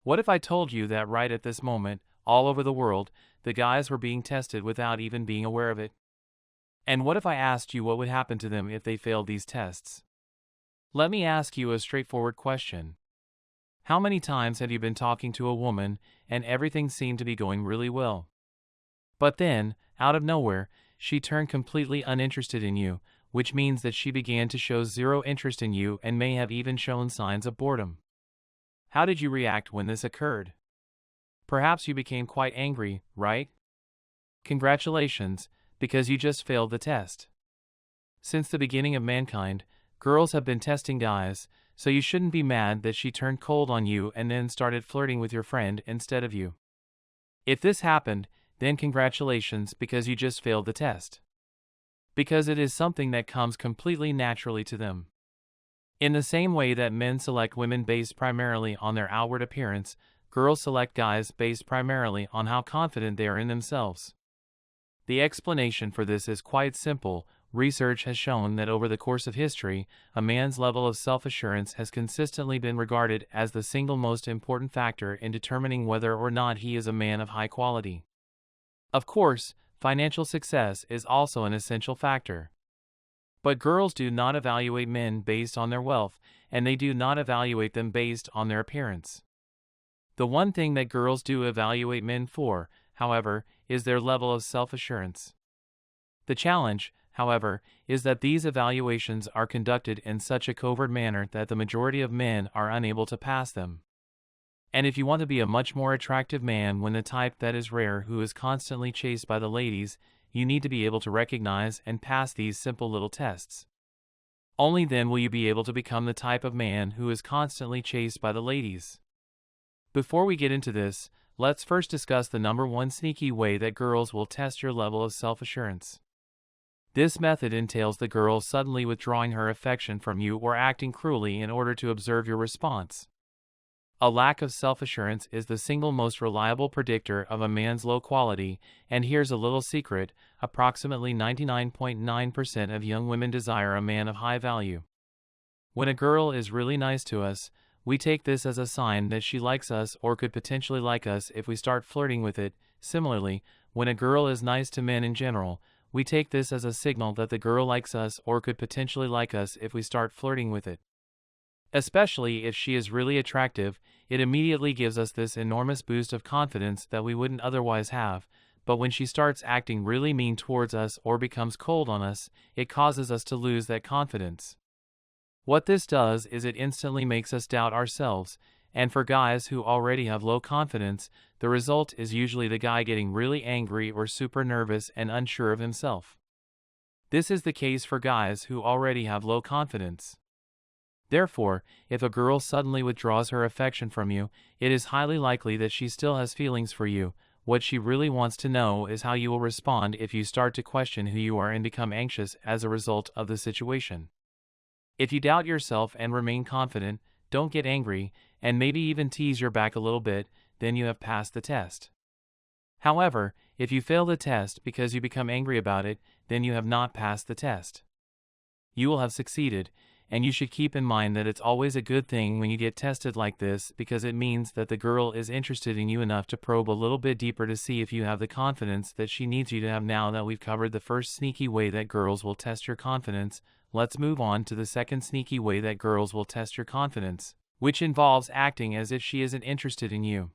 What if I told you that right at this moment, all over the world, the guys were being tested without even being aware of it? And what if I asked you what would happen to them if they failed these tests? Let me ask you a straightforward question. How many times have you been talking to a woman and everything seemed to be going really well? But then, out of nowhere, she turned completely uninterested in you, which means that she began to show zero interest in you and may have even shown signs of boredom. How did you react when this occurred? Perhaps you became quite angry, right? Congratulations, because you just failed the test. Since the beginning of mankind, girls have been testing guys, so you shouldn't be mad that she turned cold on you and then started flirting with your friend instead of you. If this happened, then congratulations because you just failed the test. Because it is something that comes completely naturally to them. In the same way that men select women based primarily on their outward appearance, girls select guys based primarily on how confident they are in themselves. The explanation for this is quite simple. Research has shown that over the course of history, a man's level of self-assurance has consistently been regarded as the single most important factor in determining whether or not he is a man of high quality. Of course, financial success is also an essential factor. But girls do not evaluate men based on their wealth, and they do not evaluate them based on their appearance. The one thing that girls do evaluate men for, however, is their level of self-assurance. The challenge, however, is that these evaluations are conducted in such a covert manner that the majority of men are unable to pass them. And if you want to be a much more attractive man when the type that is rare who is constantly chased by the ladies, you need to be able to recognize and pass these simple little tests. Only then will you be able to become the type of man who is constantly chased by the ladies. Before we get into this, let's first discuss the number one sneaky way that girls will test your level of self-assurance. This method entails the girl suddenly withdrawing her affection from you or acting cruelly in order to observe your response. A lack of self-assurance is the single most reliable predictor of a man's low quality, and here's a little secret: approximately 99.9% of young women desire a man of high value. When a girl is really nice to us, we take this as a sign that she likes us or could potentially like us if we start flirting with it. Similarly, when a girl is nice to men in general, we take this as a signal that the girl likes us or could potentially like us if we start flirting with it. Especially if she is really attractive, it immediately gives us this enormous boost of confidence that we wouldn't otherwise have, but when she starts acting really mean towards us or becomes cold on us, it causes us to lose that confidence. What this does is it instantly makes us doubt ourselves, and for guys who already have low confidence, the result is usually the guy getting really angry or super nervous and unsure of himself. This is the case for guys who already have low confidence. Therefore, if a girl suddenly withdraws her affection from you, it is highly likely that she still has feelings for you. What she really wants to know is how you will respond if you start to question who you are and become anxious as a result of the situation. If you doubt yourself and remain confident, don't get angry, and maybe even tease your back a little bit, then you have passed the test. However, if you fail the test because you become angry about it, then you have not passed the test. You will have succeeded, and you should keep in mind that it's always a good thing when you get tested like this because it means that the girl is interested in you enough to probe a little bit deeper to see if you have the confidence that she needs you to have. Now that we've covered the first sneaky way that girls will test your confidence, let's move on to the second sneaky way that girls will test your confidence, which involves acting as if she isn't interested in you.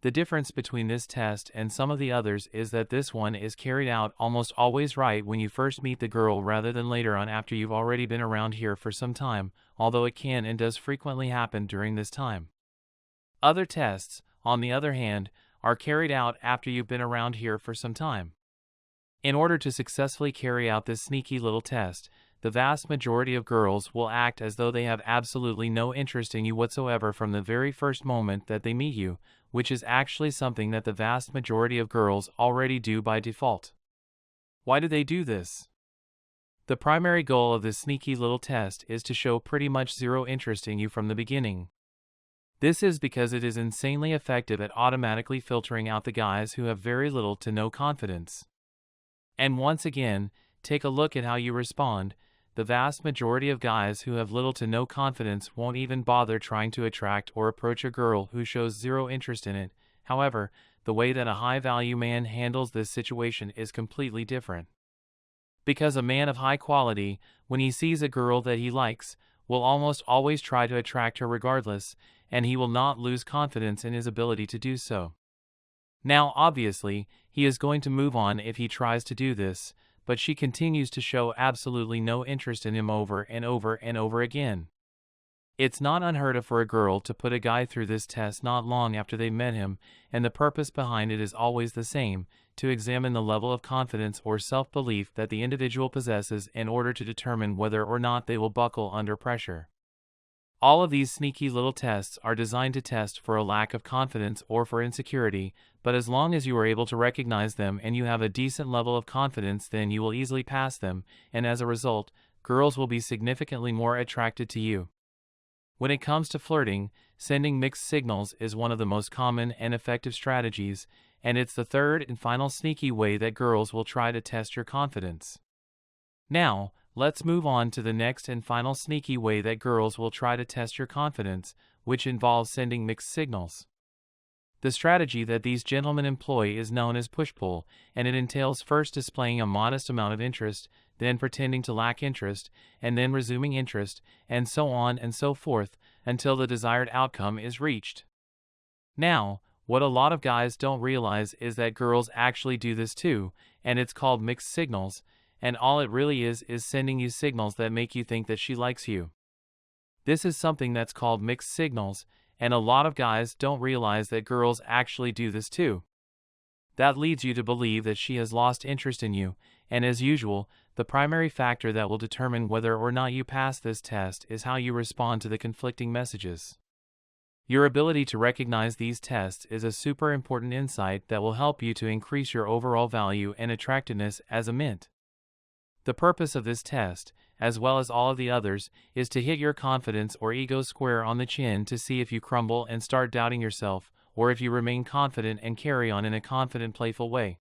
The difference between this test and some of the others is that this one is carried out almost always right when you first meet the girl rather than later on after you've already been around here for some time, although it can and does frequently happen during this time. Other tests, on the other hand, are carried out after you've been around here for some time. In order to successfully carry out this sneaky little test, the vast majority of girls will act as though they have absolutely no interest in you whatsoever from the very first moment that they meet you, which is actually something that the vast majority of girls already do by default. Why do they do this? The primary goal of this sneaky little test is to show pretty much zero interest in you from the beginning. This is because it is insanely effective at automatically filtering out the guys who have very little to no confidence. And once again, take a look at how you respond. the vast majority of guys who have little to no confidence won't even bother trying to attract or approach a girl who shows zero interest in it. However, the way that a high-value man handles this situation is completely different. Because a man of high quality, when he sees a girl that he likes, will almost always try to attract her regardless, and he will not lose confidence in his ability to do so. Now, obviously, he is going to move on if he tries to do this, but she continues to show absolutely no interest in him over and over and over again. It's not unheard of for a girl to put a guy through this test not long after they met him, and the purpose behind it is always the same: to examine the level of confidence or self-belief that the individual possesses in order to determine whether or not they will buckle under pressure. All of these sneaky little tests are designed to test for a lack of confidence or for insecurity, but as long as you are able to recognize them and you have a decent level of confidence, then you will easily pass them, and as a result, girls will be significantly more attracted to you. When it comes to flirting, sending mixed signals is one of the most common and effective strategies, and it's the third and final sneaky way that girls will try to test your confidence. Now, let's move on to the next and final sneaky way that girls will try to test your confidence, which involves sending mixed signals. The strategy that these gentlemen employ is known as push-pull, and it entails first displaying a modest amount of interest, then pretending to lack interest, and then resuming interest, and so on and so forth, until the desired outcome is reached. Now, what a lot of guys don't realize is that girls actually do this too, and it's called mixed signals, and all it really is sending you signals that make you think that she likes you. This is something that's called mixed signals, and a lot of guys don't realize that girls actually do this too. That leads you to believe that she has lost interest in you, and as usual, the primary factor that will determine whether or not you pass this test is how you respond to the conflicting messages. Your ability to recognize these tests is a super important insight that will help you to increase your overall value and attractiveness as a mint. The purpose of this test, as well as all of the others, is to hit your confidence or ego square on the chin to see if you crumble and start doubting yourself, or if you remain confident and carry on in a confident, playful way.